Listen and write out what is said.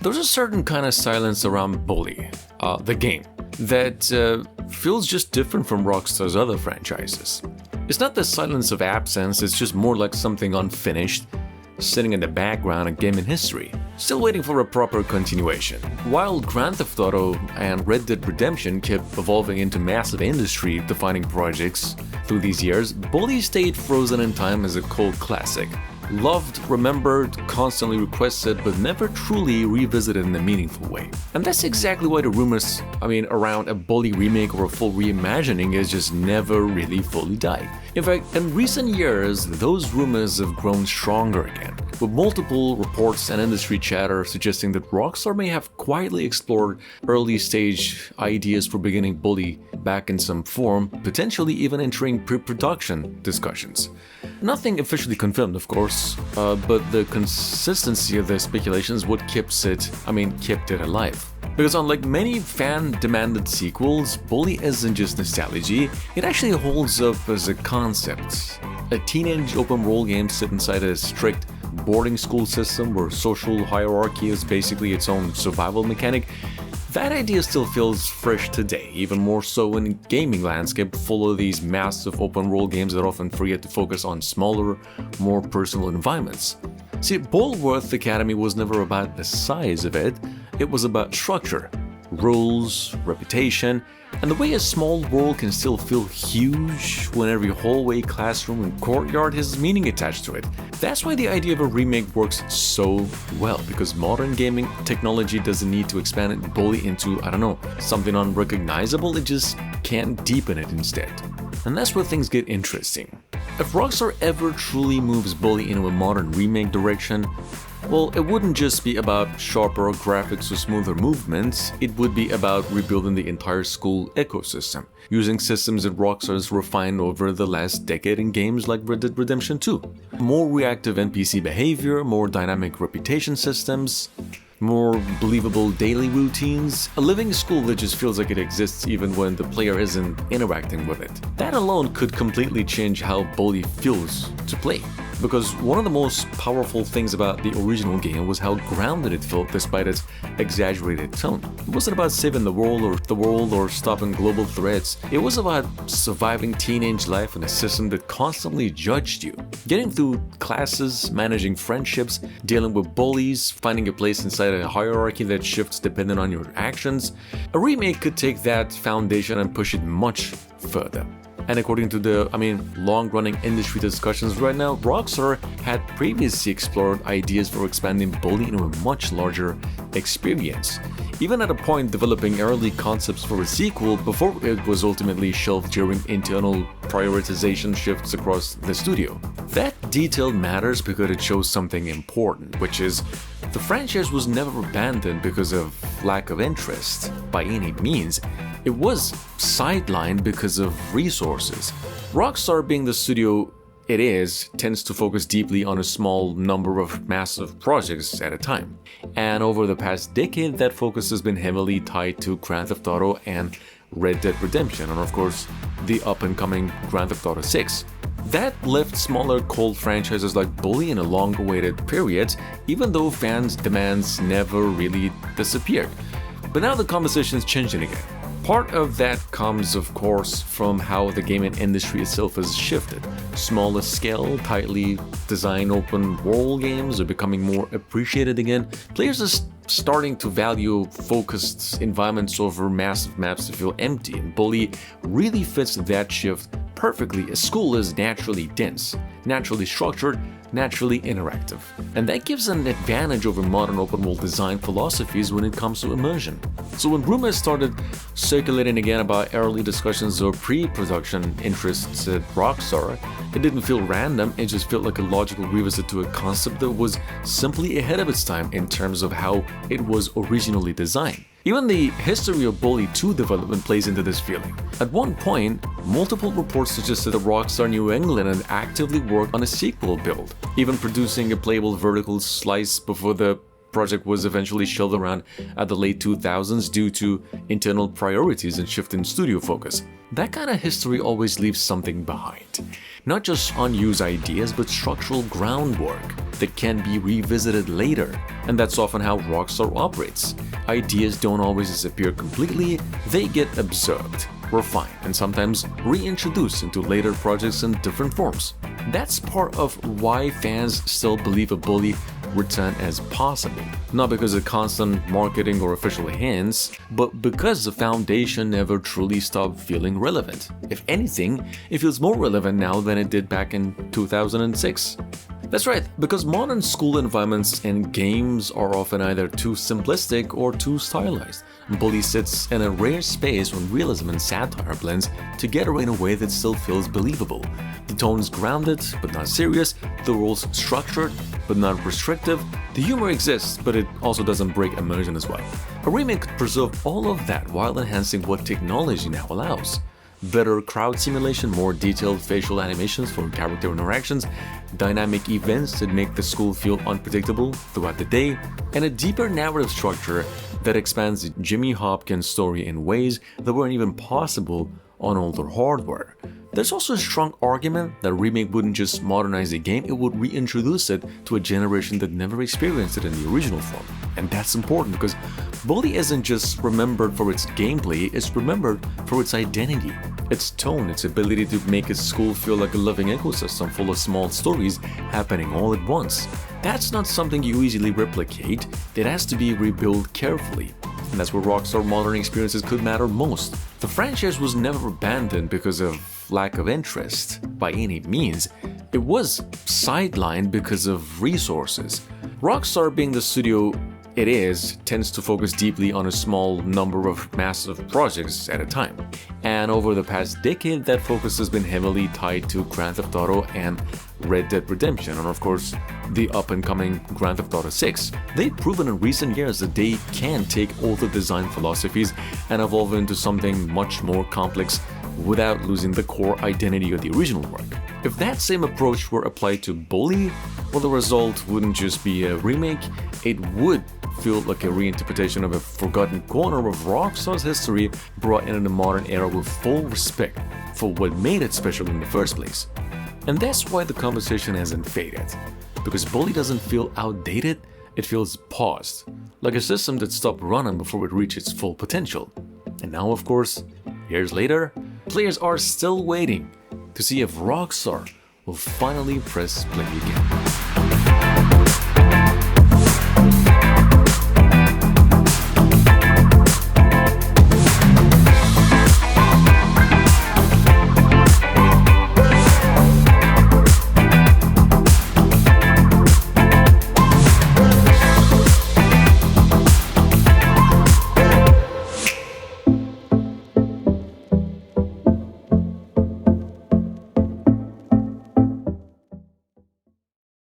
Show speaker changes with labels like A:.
A: There's a certain kind of silence around Bully, the game, that feels just different from Rockstar's other franchises. It's not the silence of absence, it's just more like something unfinished, sitting in the background of gaming history, still waiting for a proper continuation. While Grand Theft Auto and Red Dead Redemption kept evolving into massive industry-defining projects through these years, Bully stayed frozen in time as a cult classic. Loved, remembered, constantly requested, but never truly revisited in a meaningful way. And that's exactly why the rumors, around a Bully remake or a full reimagining is just never really fully died. In fact, in recent years, those rumors have grown stronger again, with multiple reports and industry chatter suggesting that Rockstar may have quietly explored early-stage ideas for beginning Bully back in some form, potentially even entering pre-production discussions. Nothing officially confirmed, of course, but the consistency of the speculation is what kept it alive. Because unlike many fan-demanded sequels, Bully isn't just nostalgia, it actually holds up as a concept. A teenage open-world game set inside a strict boarding school system where social hierarchy is basically its own survival mechanic. That idea still feels fresh today, even more so in a gaming landscape full of these massive open-world games that often forget to focus on smaller, more personal environments. See, Bullworth Academy was never about the size of it, it was about structure, rules, reputation, and the way a small world can still feel huge when every hallway, classroom, and courtyard has meaning attached to it. That's why the idea of a remake works so well, because modern gaming technology doesn't need to expand it Bully into, something unrecognizable, it just can't deepen it instead. And that's where things get interesting. If Rockstar ever truly moves Bully into a modern remake direction, well, it wouldn't just be about sharper graphics or smoother movements, it would be about rebuilding the entire school ecosystem, using systems that Rockstar's refined over the last decade in games like Red Dead Redemption 2. More reactive NPC behavior, more dynamic reputation systems, more believable daily routines, a living school that just feels like it exists even when the player isn't interacting with it. That alone could completely change how Bully feels to play. Because one of the most powerful things about the original game was how grounded it felt despite its exaggerated tone. It wasn't about saving the world or stopping global threats. It was about surviving teenage life in a system that constantly judged you. Getting through classes, managing friendships, dealing with bullies, finding a place inside a hierarchy that shifts depending on your actions. A remake could take that foundation and push it much further. And according to the, long-running industry discussions right now, Rockstar had previously explored ideas for expanding Bully into a much larger experience, even at a point developing early concepts for a sequel before it was ultimately shelved during internal prioritization shifts across the studio. That detail matters because it shows something important, which is the franchise was never abandoned because of lack of interest, by any means. It was sidelined because of resources. Rockstar, being the studio it is, tends to focus deeply on a small number of massive projects at a time. And over the past decade, that focus has been heavily tied to Grand Theft Auto and Red Dead Redemption, and of course, the up-and-coming Grand Theft Auto 6. That left smaller cult franchises like Bully in a long-awaited period, even though fans' demands never really disappeared. But now the conversation is changing again. Part of that comes, of course, from how the gaming industry itself has shifted. Smaller scale, tightly designed open-world games are becoming more appreciated again. Players are starting to value focused environments over massive maps that feel empty, and Bully really fits that shift perfectly, as school is naturally dense, naturally structured, naturally interactive. And that gives an advantage over modern open-world design philosophies when it comes to immersion. So when rumors started circulating again about early discussions or pre-production interests at Rockstar, it didn't feel random, it just felt like a logical revisit to a concept that was simply ahead of its time in terms of how it was originally designed. Even the history of Bully 2 development plays into this feeling. At one point, multiple reports suggested that Rockstar New England had actively worked on a sequel build, even producing a playable vertical slice before the project was eventually shelved around at the late 2000s due to internal priorities and shift in studio focus. That kind of history always leaves something behind. Not just unused ideas, but structural groundwork that can be revisited later. And that's often how Rockstar operates. Ideas don't always disappear completely, they get absorbed, refined, and sometimes reintroduced into later projects in different forms. That's part of why fans still believe a Bully return as possible. Not because of constant marketing or official hints, but because the foundation never truly stopped feeling relevant. If anything, it feels more relevant now than it did back in 2006. That's right, because modern school environments and games are often either too simplistic or too stylized. Bully sits in a rare space when realism and satire blends together in a way that still feels believable. The tone's grounded, but not serious, the rules structured, but not restrictive. The humor exists, but it also doesn't break immersion as well. A remake could preserve all of that while enhancing what technology now allows. Better crowd simulation, more detailed facial animations for character interactions, dynamic events that make the school feel unpredictable throughout the day, and a deeper narrative structure that expands Jimmy Hopkins' story in ways that weren't even possible on older hardware. There's also a strong argument that Remake wouldn't just modernize the game, it would reintroduce it to a generation that never experienced it in the original form. And that's important because Bully isn't just remembered for its gameplay, it's remembered for its identity, its tone, its ability to make its school feel like a living ecosystem full of small stories happening all at once. That's not something you easily replicate, it has to be rebuilt carefully. And that's where Rockstar modern experiences could matter most. The franchise was never abandoned because of lack of interest, by any means. It was sidelined because of resources. Rockstar, being the studio it is, tends to focus deeply on a small number of massive projects at a time. And over the past decade, that focus has been heavily tied to Grand Theft Auto and Red Dead Redemption, and of course, the up-and-coming Grand Theft Auto 6. They've proven in recent years that they can take older design philosophies and evolve into something much more complex without losing the core identity of the original work. If that same approach were applied to Bully, well, the result wouldn't just be a remake, it would feel like a reinterpretation of a forgotten corner of Rockstar's history brought in a modern era with full respect for what made it special in the first place. And that's why the conversation hasn't faded. Because Bully doesn't feel outdated, it feels paused, like a system that stopped running before it reached its full potential. And now, of course, years later, players are still waiting to see if Rockstar will finally press play again.